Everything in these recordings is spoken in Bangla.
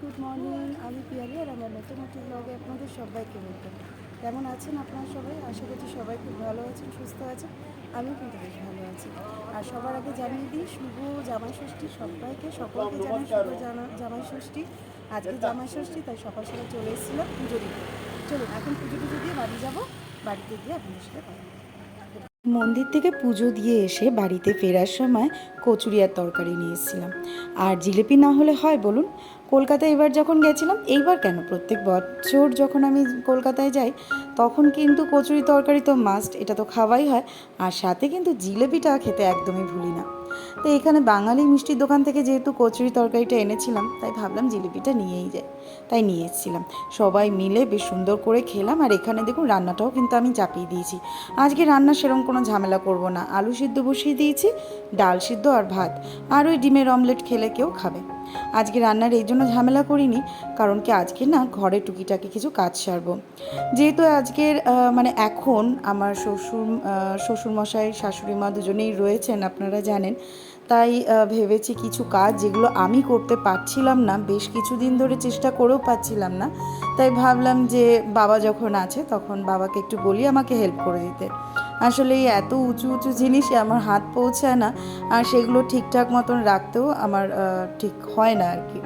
Good morning. আমি পিয়ালি আর আমার নতুন একটি ব্লগে আপনাদের সবাইকে ওয়েলকাম। কেমন আছেন আপনারা সবাই? আশা করছি সবাই খুব ভালো আছেন, সুস্থ আছেন। আমিও কিন্তু বেশ ভালো আছি। আর সবার আগে জানিয়ে দিই শুভ জামাই ষষ্ঠী সবাইকে, সকলকে জানাই শুভ জামাই ষষ্ঠী। আজকে জামাই ষষ্ঠী, তাই সকাল সকাল চলে এসেছিলাম পুজো দিতে। চলুন এখন পুজো দিয়ে বাড়ি যাব, বাড়িতে গিয়ে আপনাদের সাথে কথা বলবো। মন্দির থেকে পুজো দিয়ে এসে বাড়িতে ফেরার সময় কচুরি আর তরকারি নিয়ে এসেছিলাম। আর জিলিপি না হলে হয় বলুন? কলকাতায় এবার যখন গেছিলাম, এইবার কেন প্রত্যেক বছর যখন আমি কলকাতায় যাই তখন কিন্তু কচুরি তরকারি তো মাস্ট, এটা তো খাওয়াই হয়। আর সাথে কিন্তু জিলিপিটা খেতে একদমই ভুলি না। তো এখানে বাঙালি মিষ্টির দোকান থেকে যেহেতু কচুরি তরকারিটা এনেছিলাম, তাই ভাবলাম জিলিপিটা নিয়েই যাই, তাই নিয়ে এসেছিলাম। সবাই মিলে বেশ সুন্দর করে খেলাম। আর এখানে দেখুন রান্নাটাও কিন্তু আমি চাপিয়ে দিয়েছি। আজকে রান্না সেরকম কোনো ঝামেলা করব না, আলু সিদ্ধ বসিয়ে দিয়েছি, ডাল সিদ্ধ আর ভাত, আর ওই ডিমের অমলেট খেলে কেউ খাবে। আজকে রান্নার এই জন্য ঝামেলা করিনি, কারণ কি আজকে না ঘরে টুকিটাকি কিছু কাজ সারবো। যেহেতু আজকের মানে এখন আমার শ্বশুরমশাই শাশুড়ি মা দুজনেই রয়েছেন আপনারা জানেন, তাই ভেবেছি কিছু কাজ যেগুলো আমি করতে পারছিলাম না, বেশ কিছুদিন ধরে চেষ্টা করেও পাচ্ছিলাম না, তাই ভাবলাম যে বাবা যখন আছে তখন বাবাকে একটু বলি আমাকে হেল্প করে দিতে। আসলে এই এত উঁচু উঁচু জিনিসে আমার হাত পৌঁছায় না, আর সেগুলো ঠিকঠাক মতন রাখতেও আমার ঠিক হয় না আর কি।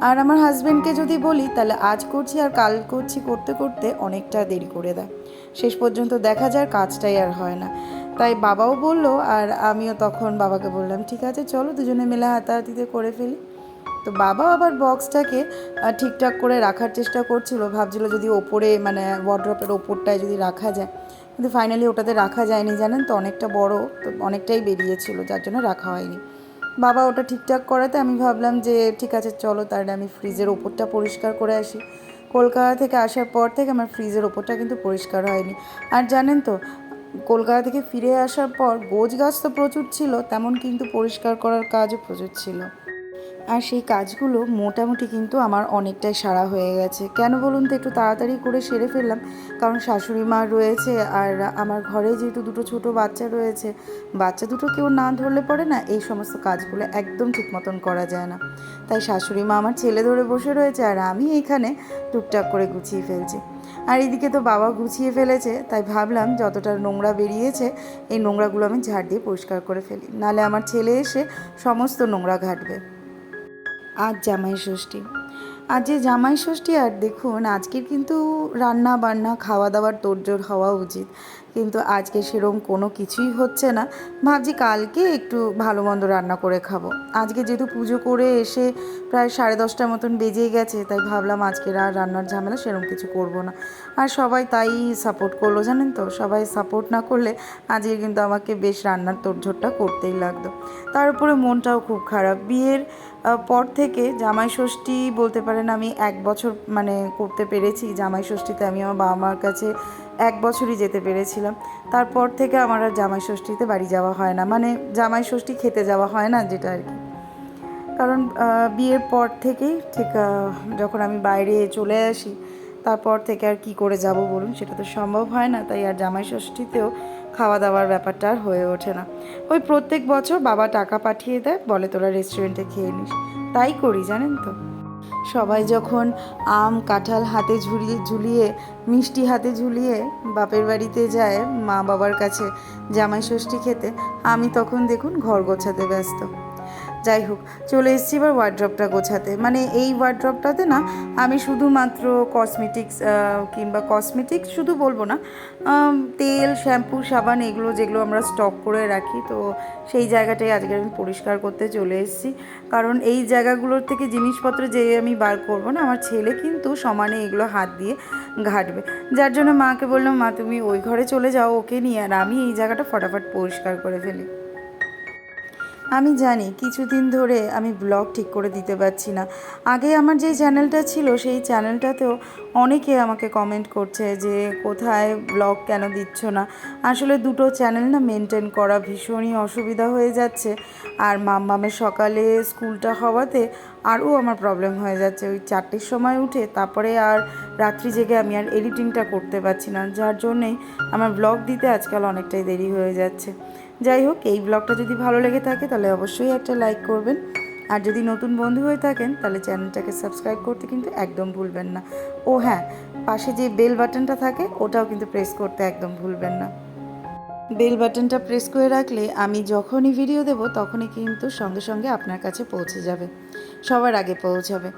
আর আমার হাজব্যান্ডকে যদি বলি তাহলে আজ করছি আর কাল করছি করতে করতে অনেকটা দেরি করে দেয়, শেষ পর্যন্ত দেখা যায় কাজটাই আর হয় না। তাই বাবাও বলল, আর আমিও তখন বাবাকে বললাম ঠিক আছে চলো দুজনে মিলে হাতাহাতিতে করে ফেলি। তো বাবা আবার বক্সটাকে ঠিকঠাক করে রাখার চেষ্টা করছিল, ভাবছিল যদি ওপরে মানে ওয়ার্ড্রপের ওপরটায় যদি রাখা যায়, কিন্তু ফাইনালি ওটাতে রাখা যায়নি জানেন তো, অনেকটা বড় তো, অনেকটাই বেরিয়েছিল, যার জন্য রাখা হয়নি। বাবা ওটা ঠিকঠাক করাতে আমি ভাবলাম যে ঠিক আছে চলো তাহলে আমি ফ্রিজের ওপরটা পরিষ্কার করে আসি। কলকাতা থেকে আসার পর থেকে আমার ফ্রিজের ওপরটা কিন্তু পরিষ্কার হয়নি। আর জানেন তো, কলকাতা থেকে ফিরে আসার পর গোছ গাছ তো প্রচুর ছিল, তেমন কিন্তু পরিষ্কার করার কাজও প্রচুর ছিল। আর সেই কাজগুলো মোটামুটি কিন্তু আমার অনেকটাই সারা হয়ে গেছে। কেন বলুন তো, একটু তাড়াতাড়ি করে সেরে ফেললাম, কারণ শাশুড়ি মা রয়েছে আর আমার ঘরে যেহেতু দুটো ছোট বাচ্চা রয়েছে, বাচ্চা দুটো কেউ না ধরলে পরে না এই সমস্ত কাজগুলো একদম ঠিক মতন করা যায় না। তাই শাশুড়ি মা আমার ছেলে ধরে বসে রয়েছে আর আমি এইখানে টুকটাক করে গুছিয়ে ফেলছি। আর এদিকে তো বাবা গুছিয়ে ফেলেছে, তাই ভাবলাম যতটা নোংরা বেরিয়েছে এই নোংরাগুলো আমি ঝাড় দিয়ে পরিষ্কার করে ফেলি, নাহলে আমার ছেলে এসে সমস্ত নোংরা ঘাঁটবে। আজ জামাই ষষ্ঠী, আজ যে জামাই ষষ্ঠী, আর দেখুন আজকের কিন্তু রান্না বান্না খাওয়া দাওয়ার তোড়জোড় হওয়া উচিত, কিন্তু আজকে সেরকম কোনো কিছুই হচ্ছে না। ভাবছি কালকে একটু ভালো মন্দ রান্না করে খাবো। আজকে যেহেতু পুজো করে এসে প্রায় 10:30 মতন বেজেই গেছে, তাই ভাবলাম আজকের আর রান্নার ঝামেলা সেরকম কিছু করব না। আর সবাই তাই সাপোর্ট করলো জানেন তো, সবাই সাপোর্ট না করলে আজকে কিন্তু আমাকে বেশ রান্নার তোড়জোড়টা করতেই লাগতো। তার উপরে মনটাও খুব খারাপ, বিয়ের পর থেকে জামাই ষষ্ঠী বলতে পারেন আমি 1 বছর মানে করতে পেরেছি। জামাই ষষ্ঠীতে আমি আমার বাবা মার কাছে 1 বছরই যেতে পেরেছিলাম। তারপর থেকে আমার আর জামাই ষষ্ঠীতে বাড়ি যাওয়া হয় না, মানে জামাই ষষ্ঠী খেতে যাওয়া হয় না যেটা আর কি। কারণ বিয়ের পর থেকেই ঠিক যখন আমি বাইরে চলে আসি, তারপর থেকে আর কি করে যাব বলুন, সেটা তো সম্ভব হয় না। তাই আর জামাই ষষ্ঠীতেও খাওয়া দাওয়ার ব্যাপারটা আর হয়ে ওঠে না। ওই প্রত্যেক বছর বাবা টাকা পাঠিয়ে দেয়, বলে তোরা রেস্টুরেন্টে খেয়ে নিস, তাই করি জানেন তো। সবাই যখন আম কাঁঠাল হাতে ঝুলিয়ে ঝুলিয়ে মিষ্টি হাতে ঝুলিয়ে বাপের বাড়িতে যায় মা বাবার কাছে জামাই ষষ্ঠী খেতে, আমি তখন দেখুন ঘর গোছাতে ব্যস্ত। যাই হোক, চলে এসেছি এবার ওয়ার্ড্রপটা গোছাতে। মানে এই ওয়ার্ড্রপটাতে না আমি শুধুমাত্র কসমেটিক্স, কিংবা কসমেটিক্স শুধু বলবো না, তেল শ্যাম্পু সাবান এগুলো যেগুলো আমরা স্টক করে রাখি, তো সেই জায়গাটাই আজকে আমি পরিষ্কার করতে চলে এসেছি। কারণ এই জায়গাগুলোর থেকে জিনিসপত্র যে আমি বার করবো না, আমার ছেলে কিন্তু সমানে এগুলো হাত দিয়ে ঘাঁটবে। যার জন্য মাকে বললাম মা তুমি ওই ঘরে চলে যাও ওকে নিয়ে, আর আমি এই জায়গাটা ফটাফট পরিষ্কার করে ফেলি। আমি জানি কিছুদিন ধরে আমি ব্লগ ঠিক করে দিতে পারছি না। আগে আমার যে চ্যানেলটা ছিল সেই চ্যানেলটাতেও অনেকে আমাকে কমেন্ট করছে যে কোথায় ব্লগ কেন দিচ্ছ না। আসলে দুটো চ্যানেল না মেনটেন করা ভীষণই অসুবিধা হয়ে যাচ্ছে। আর মাম্মামের সকালে স্কুলটা হওয়াতে আরও আমার প্রবলেম হয়ে যাচ্ছে, ওই 4টের সময় উঠে তারপরে আর রাত্রি জেগে আমি আর এডিটিংটা করতে পারছি না, যার জন্যেই আমার ব্লগ দিতে আজকাল অনেকটাই দেরি হয়ে যাচ্ছে। যাই হোক, এই ব্লগটা যদি ভালো লেগে থাকে তাহলে অবশ্যই একটা লাইক করবেন, আর যদি নতুন বন্ধু হয়ে থাকেন তাহলে চ্যানেলটাকে সাবস্ক্রাইব করতে কিন্তু একদম ভুলবেন না। ও হ্যাঁ, পাশে যে বেল বাটনটা থাকে ওটাও কিন্তু প্রেস করতে একদম ভুলবেন না। বেল বাটনটা প্রেস করে রাখলে আমি যখনই ভিডিও দেব তখনই কিন্তু সঙ্গে সঙ্গে আপনার কাছে পৌঁছে যাবে, সবার আগে পৌঁছাবে।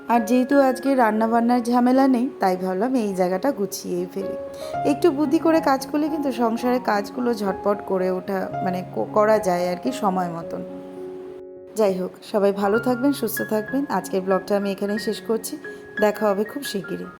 আর যেহেতু আজকে রান্নাবান্নার ঝামেলা নেই, তাই ভাবলাম এই জায়গাটা গুছিয়েই ফেলি। একটু বুদ্ধি করে কাজ করলে কিন্তু সংসারের কাজগুলো ঝটপট করে ওঠা মানে করা যায় আর কি, সময় মতন। যাই হোক, সবাই ভালো থাকবেন, সুস্থ থাকবেন। আজকের ব্লগটা আমি এখানেই শেষ করছি। দেখা হবে খুব শিগগিরই।